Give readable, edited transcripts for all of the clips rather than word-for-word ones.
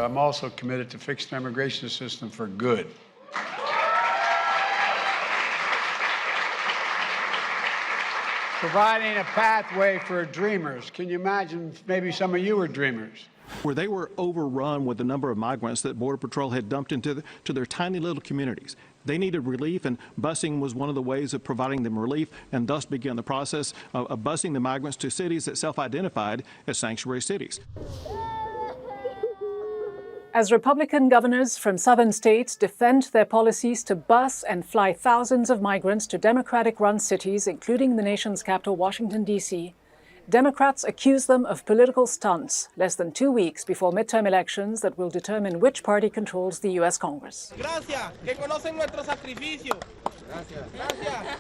I'm also committed to fix the immigration system for good. Providing a pathway for dreamers. Can you imagine maybe some of you were dreamers? Where they were overrun with the number of migrants that Border Patrol had dumped into their tiny little communities. They needed relief, and busing was one of the ways of providing them relief, and thus began the process of busing the migrants to cities that self-identified as sanctuary cities. As Republican governors from southern states defend their policies to bus and fly thousands of migrants to Democratic-run cities, including the nation's capital, Washington, D.C., Democrats accuse them of political stunts less than 2 weeks before midterm elections that will determine which party controls the U.S. Congress. Gracias, que conocen nuestro sacrificio. Gracias. Gracias.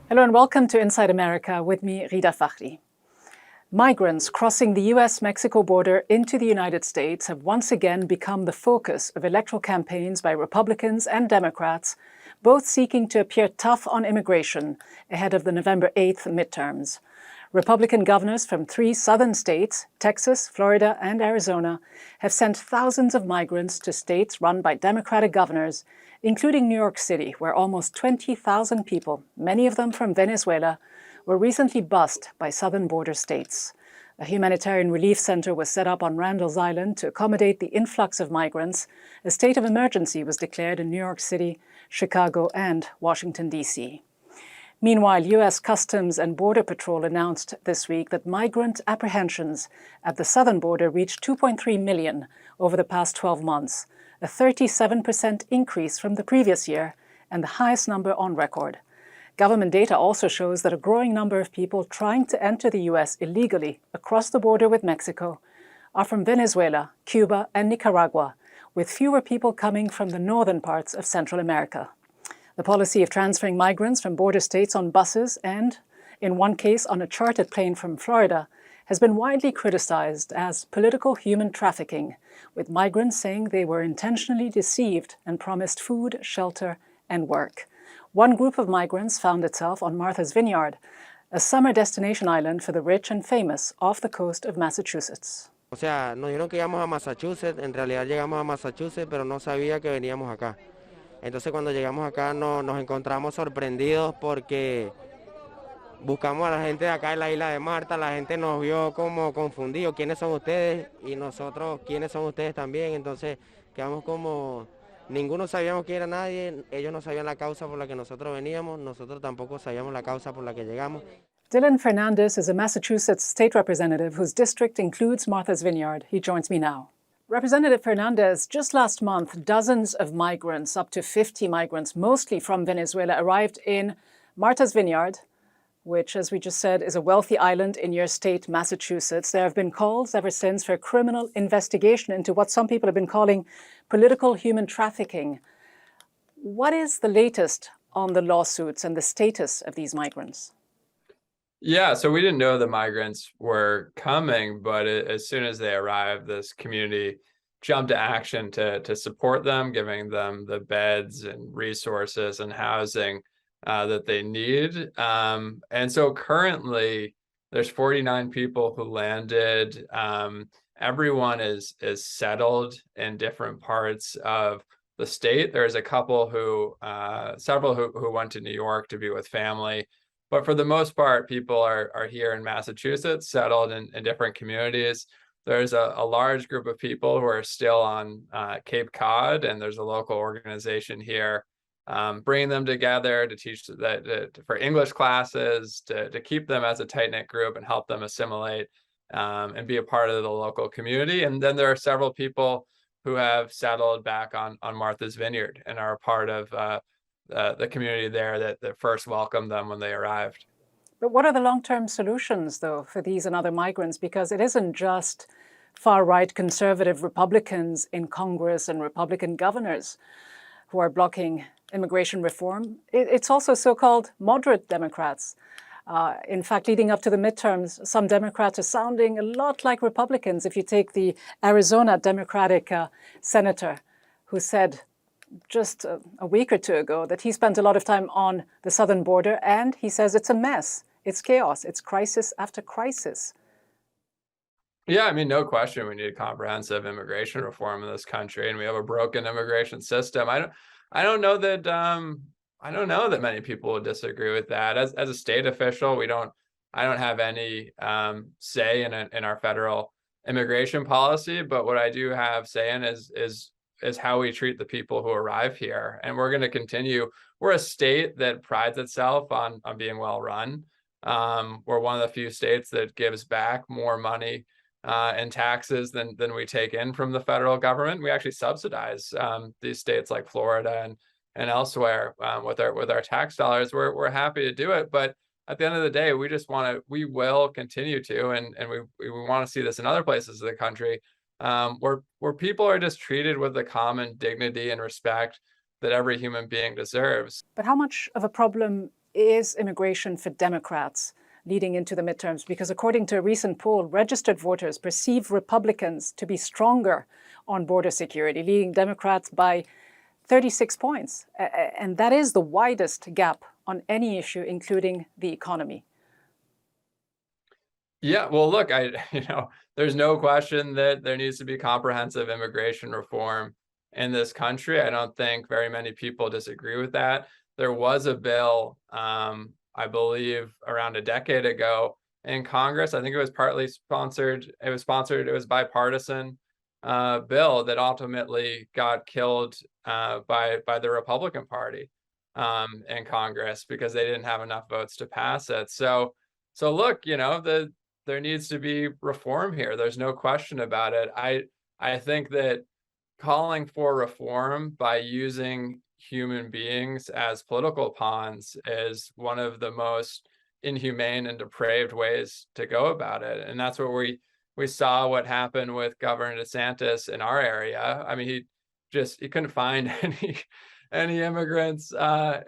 Hello and welcome to Inside America with me, Ghida Fakhry. Migrants crossing the US-Mexico border into the United States have once again become the focus of electoral campaigns by Republicans and Democrats, both seeking to appear tough on immigration ahead of the November 8th midterms. Republican governors from 3 southern states, Texas, Florida, and Arizona, have sent thousands of migrants to states run by Democratic governors, including New York City, where almost 20,000 people, many of them from Venezuela, were recently bused by southern border states. A humanitarian relief center was set up on Randall's Island to accommodate the influx of migrants. A state of emergency was declared in New York City, Chicago, and Washington, D.C. Meanwhile, U.S. Customs and Border Patrol announced this week that migrant apprehensions at the southern border reached 2.3 million over the past 12 months, a 37% increase from the previous year and the highest number on record. Government data also shows that a growing number of people trying to enter the U.S. illegally across the border with Mexico are from Venezuela, Cuba, and Nicaragua, with fewer people coming from the northern parts of Central America. The policy of transferring migrants from border states on buses and, in one case, on a chartered plane from Florida, has been widely criticized as political human trafficking, with migrants saying they were intentionally deceived and promised food, shelter, and work. One group of migrants found itself on Martha's Vineyard, a summer destination island for the rich and famous off the coast of Massachusetts. O sea, nos dijeron que íbamos a Massachusetts, en realidad llegamos a Massachusetts, pero no sabía que veníamos acá. Entonces cuando llegamos acá nos encontramos sorprendidos porque buscamos a la gente de acá de la isla de Marta, la gente nos vio como confundidos, ¿quiénes son ustedes? Y nosotros, ¿quiénes son ustedes también? Entonces quedamos como, ninguno sabíamos quién era nadie, ellos no sabían la causa por la que nosotros veníamos, nosotros tampoco sabíamos la causa por la que llegamos. Dylan Fernandes is a Massachusetts state representative whose district includes Martha's Vineyard. He joins me now. Representative Fernandes, just last month, dozens of migrants, up to 50 migrants, mostly from Venezuela, arrived in Martha's Vineyard, which, as we just said, is a wealthy island in your state, Massachusetts. There have been calls ever since for a criminal investigation into what some people have been calling political human trafficking. What is the latest on the lawsuits and the status of these migrants? Yeah, so we didn't know the migrants were coming, but as soon as they arrived, this community jumped to action to support them, giving them the beds and resources and housing that they need. And so currently, there's 49 people who landed. Everyone is settled in different parts of the state. There's a couple several who went to New York to be with family. But for the most part, people are here in Massachusetts, settled in different communities. There's a large group of people who are still on Cape Cod, and there's a local organization here bringing them together to teach for English classes, to keep them as a tight-knit group and help them assimilate and be a part of the local community. And then there are several people who have settled back on Martha's Vineyard and are a part of the community there that first welcomed them when they arrived. But what are the long-term solutions, though, for these and other migrants? Because it isn't just far-right conservative Republicans in Congress and Republican governors who are blocking immigration reform. It's also so-called moderate Democrats. In fact, leading up to the midterms, some Democrats are sounding a lot like Republicans. If you take the Arizona Democratic senator who said just a week or two ago that he spent a lot of time on the southern border, and he says it's a mess, it's chaos, it's crisis after crisis. Yeah, I mean, no question, we need comprehensive immigration reform in this country, and we have a broken immigration system. I don't know that I don't know that many people would disagree with that. As a state official, I don't have any say in our federal immigration policy, but what I do have say in is how we treat the people who arrive here. And we're going to continue. We're a state that prides itself on being well run. We're one of the few states that gives back more money in taxes than we take in from the federal government. We actually subsidize these states like Florida and elsewhere with our tax dollars. We're happy to do it, but at the end of the day, we will continue to, and we want to see this in other places of the country, where people are just treated with the common dignity and respect that every human being deserves. But how much of a problem is immigration for Democrats leading into the midterms? Because according to a recent poll, registered voters perceive Republicans to be stronger on border security, leading Democrats by 36 points. And that is the widest gap on any issue, including the economy. Yeah, well, look, there's no question that there needs to be comprehensive immigration reform in this country. I don't think very many people disagree with that. There was a bill, I believe, around a decade ago in Congress. I think it was partly sponsored. It was bipartisan bill that ultimately got killed by the Republican Party in Congress because they didn't have enough votes to pass it. So look, there needs to be reform here. There's no question about it. I think that calling for reform by using human beings as political pawns is one of the most inhumane and depraved ways to go about it. And that's what we saw what happened with Governor DeSantis in our area. I mean, he couldn't find any immigrants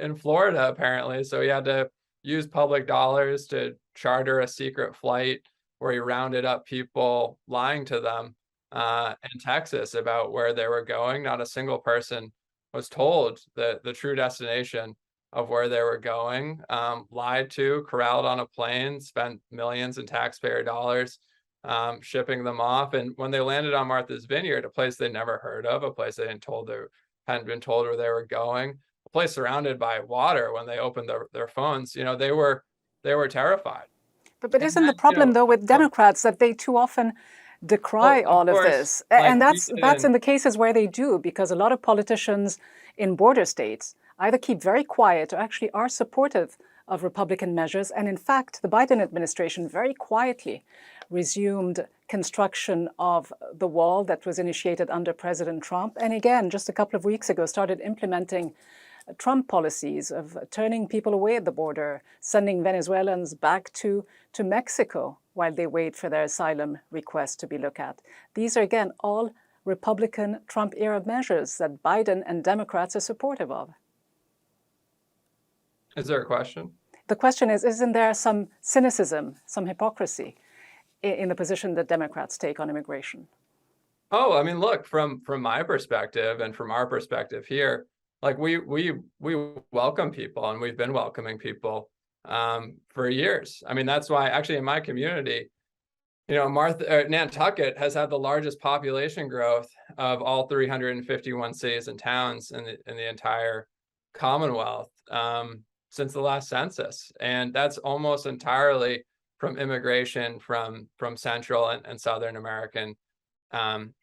in Florida, apparently. So he had to use public dollars to charter a secret flight where he rounded up people lying to them in Texas about where they were going. Not a single person was told the true destination of where they were going, lied to, corralled on a plane, spent millions in taxpayer dollars shipping them off. And when they landed on Martha's Vineyard, a place they never heard of, a place they hadn't been told where they were going, a place surrounded by water, when they opened their phones, they were terrified. But isn't the problem, though, with Democrats that they too often decry all of this? And that's in the cases where they do, because a lot of politicians in border states either keep very quiet or actually are supportive of Republican measures. And in fact, the Biden administration very quietly resumed construction of the wall that was initiated under President Trump. And again, just a couple of weeks ago, started implementing Trump policies of turning people away at the border, sending Venezuelans back to Mexico while they wait for their asylum request to be looked at. These are, again, all Republican Trump-era measures that Biden and Democrats are supportive of. Is there a question? The question is, isn't there some cynicism, some hypocrisy in the position that Democrats take on immigration? Oh, I mean, look, from my perspective and from our perspective here, like we welcome people, and we've been welcoming people for years. I mean, that's why actually in my community, Nantucket has had the largest population growth of all 351 cities and towns in the entire Commonwealth since the last census, and that's almost entirely from immigration from Central and Southern American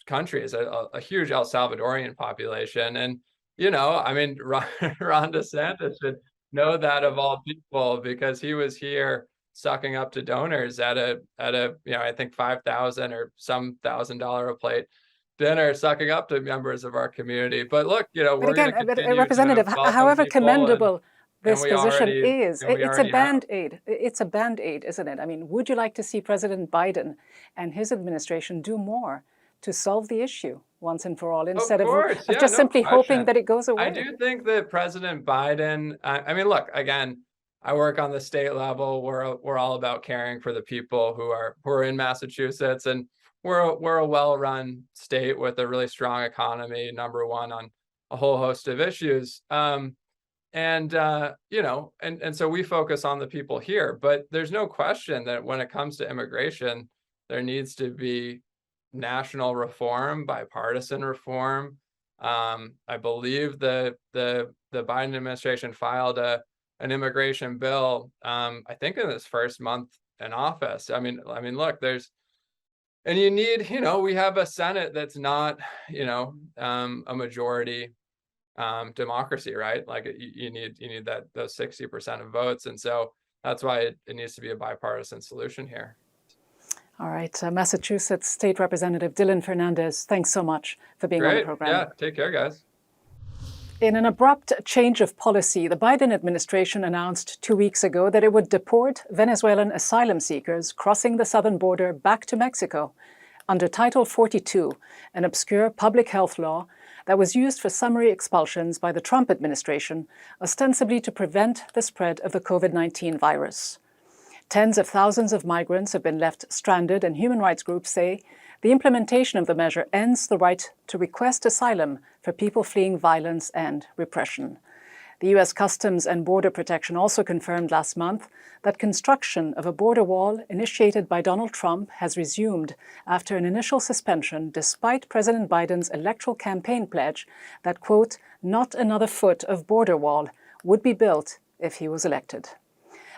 countries, a huge El Salvadorian population. And I mean, Ron DeSantis should know that of all people, because he was here sucking up to donors at a I think $5,000 or some $1,000 a plate dinner, sucking up to members of our community. But look, we're going to continue. Representative, however commendable this position is, it's a band-aid. It's a band-aid, isn't it? I mean, would you like to see President Biden and his administration do more to solve the issue once and for all, instead of just simply hoping that it goes away? I do think that President Biden, I mean, look, again, I work on the state level. We're all about caring for the people who are in Massachusetts, and we're a well-run state with a really strong economy, #1 on a whole host of issues. You know, and so we focus on the people here, but there's no question that when it comes to immigration, there needs to be national reform, bipartisan reform. I believe the Biden administration filed an immigration bill, I think in its first month in office. I mean, look, and you need, you know, we have a Senate that's not, you know, a majority democracy, right? Like you need those 60% of votes, and so that's why it needs to be a bipartisan solution here. All right, Massachusetts State Representative Dylan Fernandes, thanks so much for being on the program. Yeah, take care, guys. In an abrupt change of policy, the Biden administration announced 2 weeks ago that it would deport Venezuelan asylum seekers crossing the southern border back to Mexico under Title 42, an obscure public health law that was used for summary expulsions by the Trump administration, ostensibly to prevent the spread of the COVID-19 virus. Tens of thousands of migrants have been left stranded, and human rights groups say the implementation of the measure ends the right to request asylum for people fleeing violence and repression. The U.S. Customs and Border Protection also confirmed last month that construction of a border wall initiated by Donald Trump has resumed after an initial suspension, despite President Biden's electoral campaign pledge that, quote, not another foot of border wall would be built if he was elected.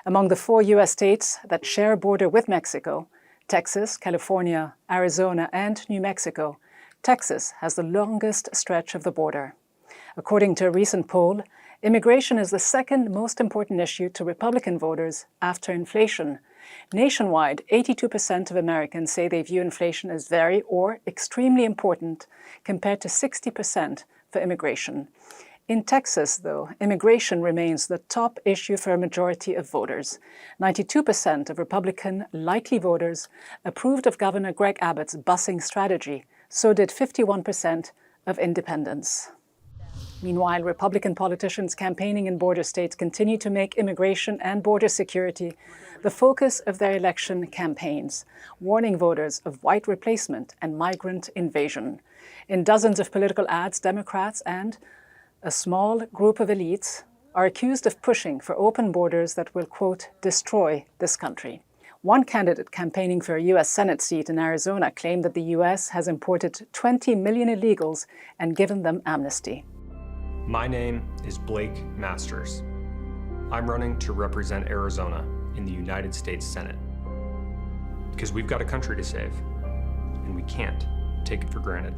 Among the 4 U.S. states that share a border with Mexico, Texas, California, Arizona, and New Mexico, Texas has the longest stretch of the border. According to a recent poll, immigration is the second most important issue to Republican voters after inflation. Nationwide, 82% of Americans say they view inflation as very or extremely important, compared to 60% for immigration. In Texas, though, immigration remains the top issue for a majority of voters. 92% of Republican likely voters approved of Governor Greg Abbott's busing strategy. So did 51% of independents. Meanwhile, Republican politicians campaigning in border states continue to make immigration and border security the focus of their election campaigns, warning voters of white replacement and migrant invasion. In dozens of political ads, Democrats and a small group of elites are accused of pushing for open borders that will, quote, destroy this country. One candidate campaigning for a U.S. Senate seat in Arizona claimed that the U.S. has imported 20 million illegals and given them amnesty. My name is Blake Masters. I'm running to represent Arizona in the United States Senate. Because we've got a country to save, and we can't take it for granted.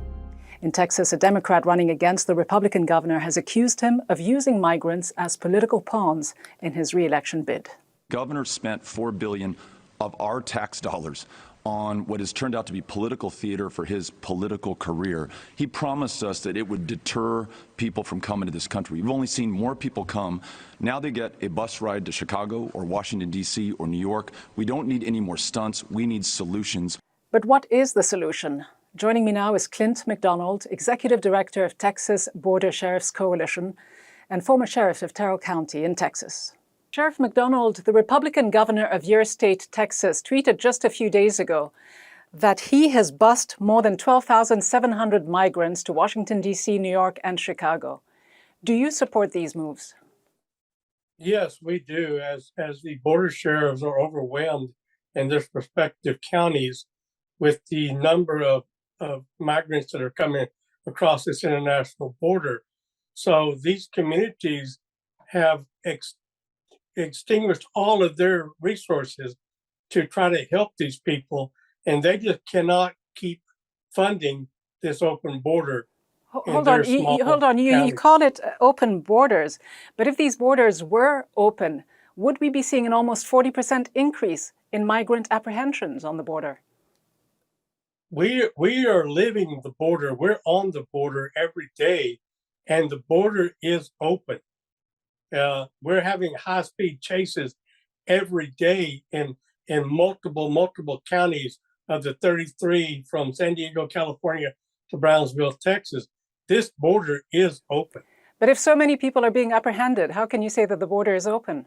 In Texas, a Democrat running against the Republican governor has accused him of using migrants as political pawns in his re-election bid. Governor spent $4 billion of our tax dollars on what has turned out to be political theater for his political career. He promised us that it would deter people from coming to this country. We've only seen more people come. Now they get a bus ride to Chicago or Washington, D.C. or New York. We don't need any more stunts. We need solutions. But what is the solution? Joining me now is Clint McDonald, Executive Director of Texas Border Sheriffs Coalition and former Sheriff of Terrell County in Texas. Sheriff McDonald, the Republican governor of your state, Texas, tweeted just a few days ago that he has bused more than 12,700 migrants to Washington, D.C., New York, and Chicago. Do you support these moves? Yes, we do. As the border sheriffs are overwhelmed in their respective counties with the number of migrants that are coming across this international border. So these communities have extinguished all of their resources to try to help these people, and they just cannot keep funding this open border. Hold on, you call it open borders, but if these borders were open, would we be seeing an almost 40% increase in migrant apprehensions on the border? We are living the border. We're on the border every day, and the border is open. We're having high-speed chases every day in multiple counties of the 33 from San Diego, California to Brownsville, Texas. This border is open. But if so many people are being apprehended, how can you say that the border is open?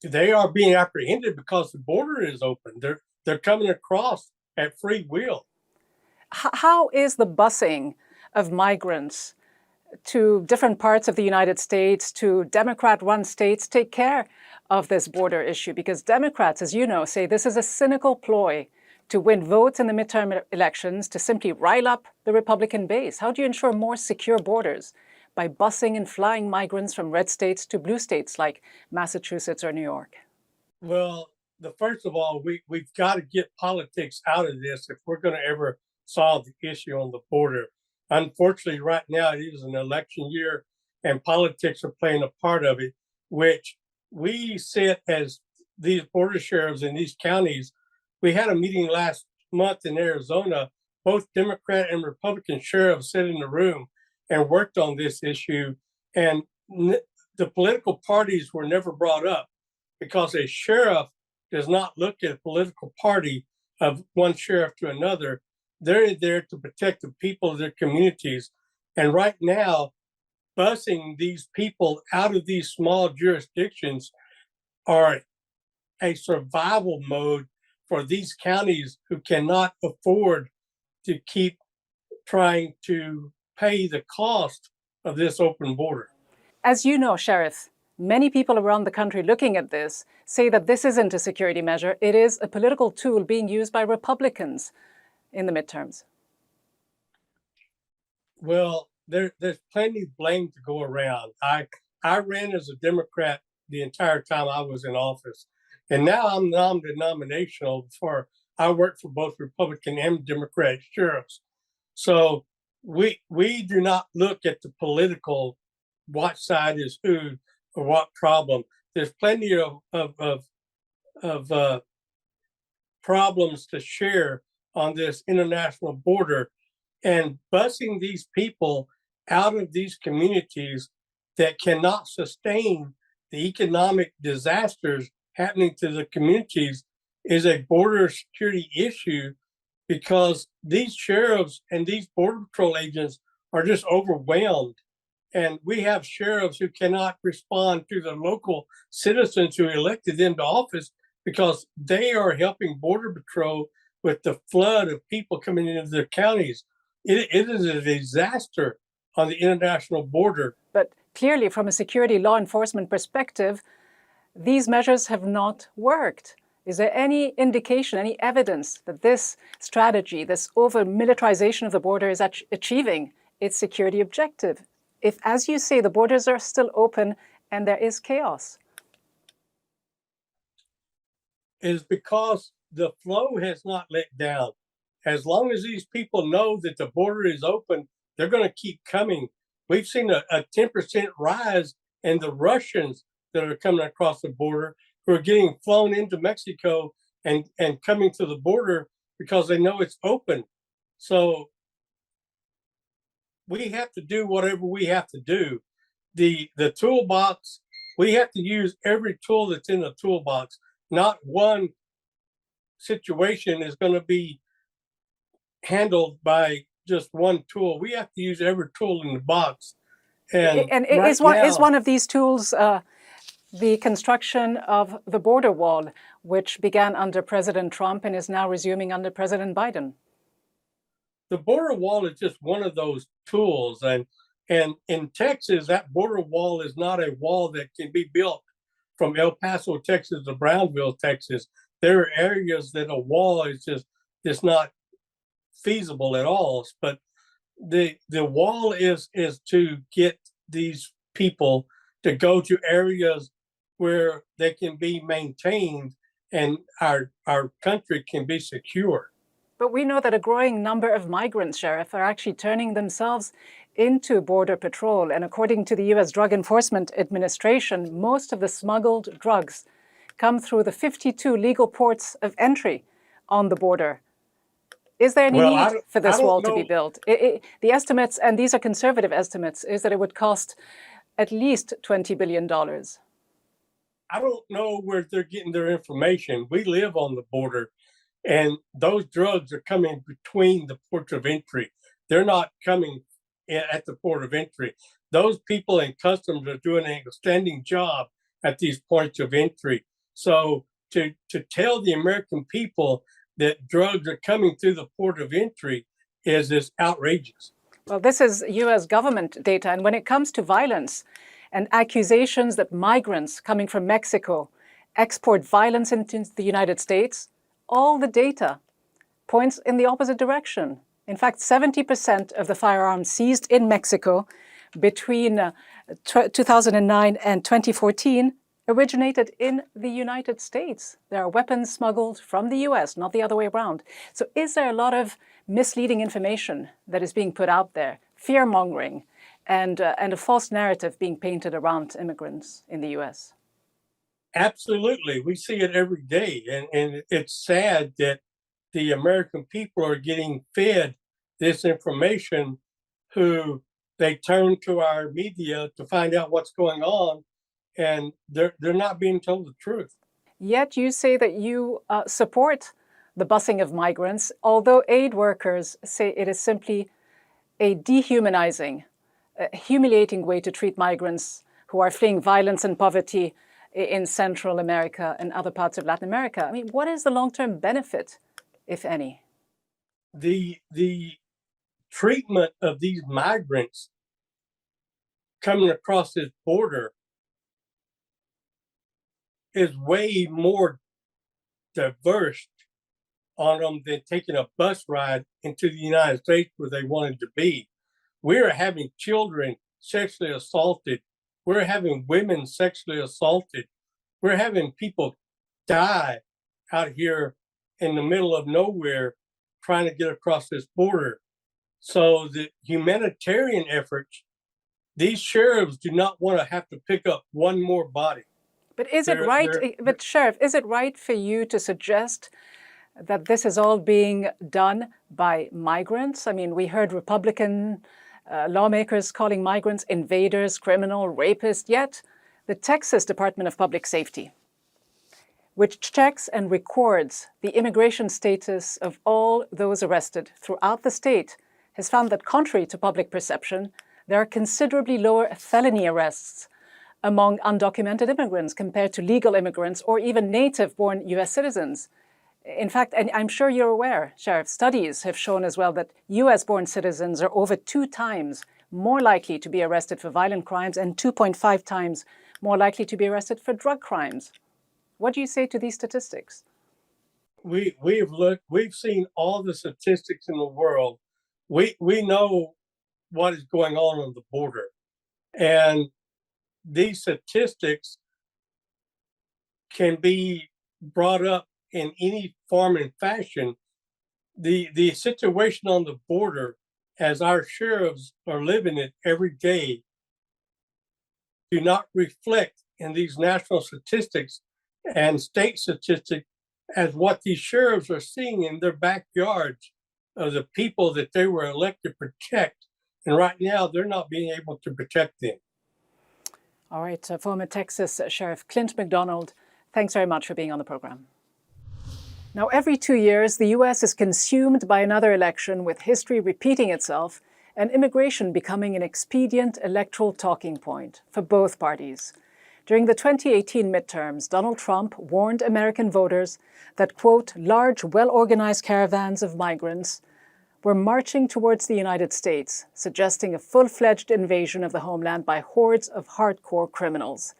They are being apprehended because the border is open. They're coming across at free will. How is the busing of migrants to different parts of the United States, to Democrat-run states, take care of this border issue? Because Democrats, as you know, say this is a cynical ploy to win votes in the midterm elections, to simply rile up the Republican base. How do you ensure more secure borders? By busing and flying migrants from red states to blue states like Massachusetts or New York? Well, first of all, we've got to get politics out of this if we're going to ever solve the issue on the border. Unfortunately, right now it is an election year and politics are playing a part of it, which we sit as these border sheriffs in these counties. We had a meeting last month in Arizona. Both Democrat and Republican sheriffs sat in the room and worked on this issue. And the political parties were never brought up because a sheriff does not look at a political party of one sheriff to another. They're there to protect the people of their communities. And right now, busing these people out of these small jurisdictions are a survival mode for these counties who cannot afford to keep trying to pay the cost of this open border. As you know, Sheriff, many people around the country looking at this say that this isn't a security measure. It is a political tool being used by Republicans in the midterms. Well, there's plenty of blame to go around. I ran as a Democrat the entire time I was in office. And now I'm non-denominational I work for both Republican and Democrat sheriffs. So we do not look at the political, what side is who or what problem. There's plenty of problems to share on this international border, and busing these people out of these communities that cannot sustain the economic disasters happening to the communities is a border security issue, because these sheriffs and these border patrol agents are just overwhelmed. And we have sheriffs who cannot respond to the local citizens who elected them to office because they are helping border patrol with the flood of people coming into their counties. It is a disaster on the international border. But clearly, from a security law enforcement perspective, these measures have not worked. Is there any indication, any evidence that this strategy, this over-militarization of the border is achieving its security objective? If, as you say, the borders are still open and there is chaos? It is because the flow has not let down. As long as these people know that the border is open, they're going to keep coming. We've seen a 10% rise in the Russians that are coming across the border, who are getting flown into Mexico and coming to the border because they know it's open. So we have to do whatever we have to do. The toolbox, we have to use every tool that's in the toolbox. Not one situation is going to be handled by just one tool. We have to use every tool in the box. And right is one of these tools the construction of the border wall, which began under President Trump and is now resuming under President Biden? The border wall is just one of those tools. And in Texas, that border wall is not a wall that can be built from El Paso, Texas to Brownville, Texas. There are areas that a wall is just not feasible at all. But the wall is to get these people to go to areas where they can be maintained and our country can be secure. But we know that a growing number of migrants, Sheriff, are actually turning themselves into Border Patrol. And according to the U.S. Drug Enforcement Administration, most of the smuggled drugs come through the 52 legal ports of entry on the border. Is there any need for this wall to be built? The estimates, and these are conservative estimates, is that it would cost at least $20 billion. I don't know where they're getting their information. We live on the border, and those drugs are coming between the ports of entry. They're not coming at the port of entry. Those people in customs are doing an outstanding job at these points of entry. So to tell the American people that drugs are coming through the port of entry is outrageous. Well, this is US government data. And when it comes to violence and accusations that migrants coming from Mexico export violence into the United States, all the data points in the opposite direction. In fact, 70% of the firearms seized in Mexico between 2009 and 2014 originated in the United States. There are weapons smuggled from the US, not the other way around. So is there a lot of misleading information that is being put out there, fear-mongering, and a false narrative being painted around immigrants in the US? Absolutely. We see it every day. And it's sad that the American people are getting fed this information, who they turn to our media to find out what's going on, and they're not being told the truth. Yet you say that you support the busing of migrants, although aid workers say it is simply a dehumanizing, humiliating way to treat migrants who are fleeing violence and poverty in Central America and other parts of Latin America. I mean, what is the long-term benefit, if any? The treatment of these migrants coming across this border is way more diverse on them than taking a bus ride into the United States where they wanted to be. We're having children sexually assaulted. We're having women sexually assaulted. We're having people die out here in the middle of nowhere trying to get across this border. So the humanitarian efforts, these sheriffs do not want to have to pick up one more body. But is it right, but Sheriff, is it right for you to suggest that this is all being done by migrants? I mean, we heard Republican lawmakers calling migrants invaders, criminal, rapists, yet the Texas Department of Public Safety, which checks and records the immigration status of all those arrested throughout the state, has found that contrary to public perception, there are considerably lower felony arrests among undocumented immigrants compared to legal immigrants or even native-born US citizens. In fact, and I'm sure you're aware, Sheriff, studies have shown as well that US-born citizens are over 2 times more likely to be arrested for violent crimes and 2.5 times more likely to be arrested for drug crimes. What do you say to these statistics? We've seen all the statistics in the world. We know what is going on the border. And these statistics can be brought up in any form and fashion. The situation on the border, as our sheriffs are living it every day, do not reflect in these national statistics and state statistics as what these sheriffs are seeing in their backyards of the people that they were elected to protect. And right now, they're not being able to protect them. All right, former Texas Sheriff Clint McDonald, thanks very much for being on the program. Now, every 2 years, the US is consumed by another election, with history repeating itself and immigration becoming an expedient electoral talking point for both parties. During the 2018 midterms, Donald Trump warned American voters that, quote, large, well-organized caravans of migrants were marching towards the United States, suggesting a full-fledged invasion of the homeland by hordes of hardcore criminals.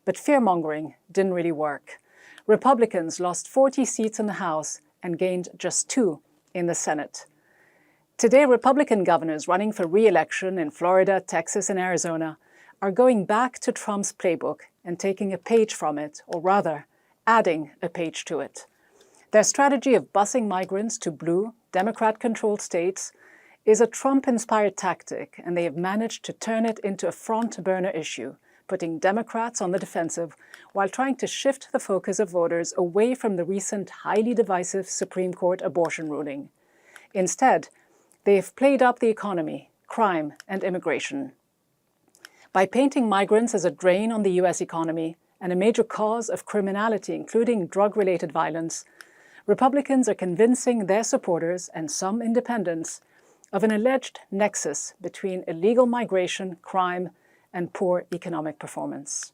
But fear-mongering didn't really work. Republicans lost 40 seats in the House and gained just 2 in the Senate. Today, Republican governors running for re-election in Florida, Texas, and Arizona are going back to Trump's playbook and taking a page from it, or rather, adding a page to it. Their strategy of busing migrants to blue, Democrat-controlled states is a Trump-inspired tactic, and they have managed to turn it into a front-burner issue, putting Democrats on the defensive while trying to shift the focus of voters away from the recent highly divisive Supreme Court abortion ruling. Instead, they have played up the economy, crime, and immigration. By painting migrants as a drain on the US economy and a major cause of criminality, including drug-related violence, Republicans are convincing their supporters and some independents of an alleged nexus between illegal migration, crime, and poor economic performance.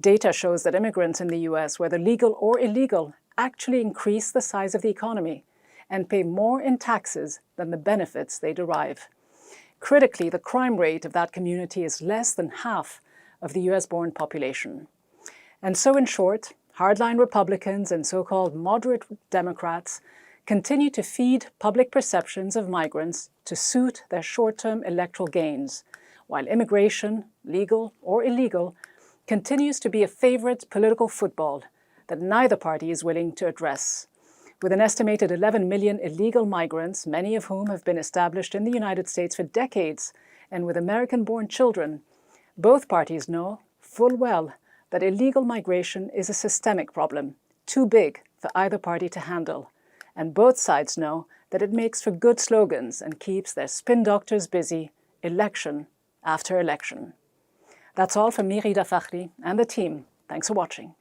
Data shows that immigrants in the US, whether legal or illegal, actually increase the size of the economy and pay more in taxes than the benefits they derive. Critically, the crime rate of that community is less than half of the US-born population. And so, in short, hardline Republicans and so-called moderate Democrats continue to feed public perceptions of migrants to suit their short-term electoral gains, while immigration, legal or illegal, continues to be a favorite political football that neither party is willing to address. With an estimated 11 million illegal migrants, many of whom have been established in the United States for decades, and with American-born children, both parties know full well that illegal migration is a systemic problem, too big for either party to handle. And both sides know that it makes for good slogans and keeps their spin doctors busy election after election. That's all from me, Ghida Fakhry, and the team. Thanks for watching.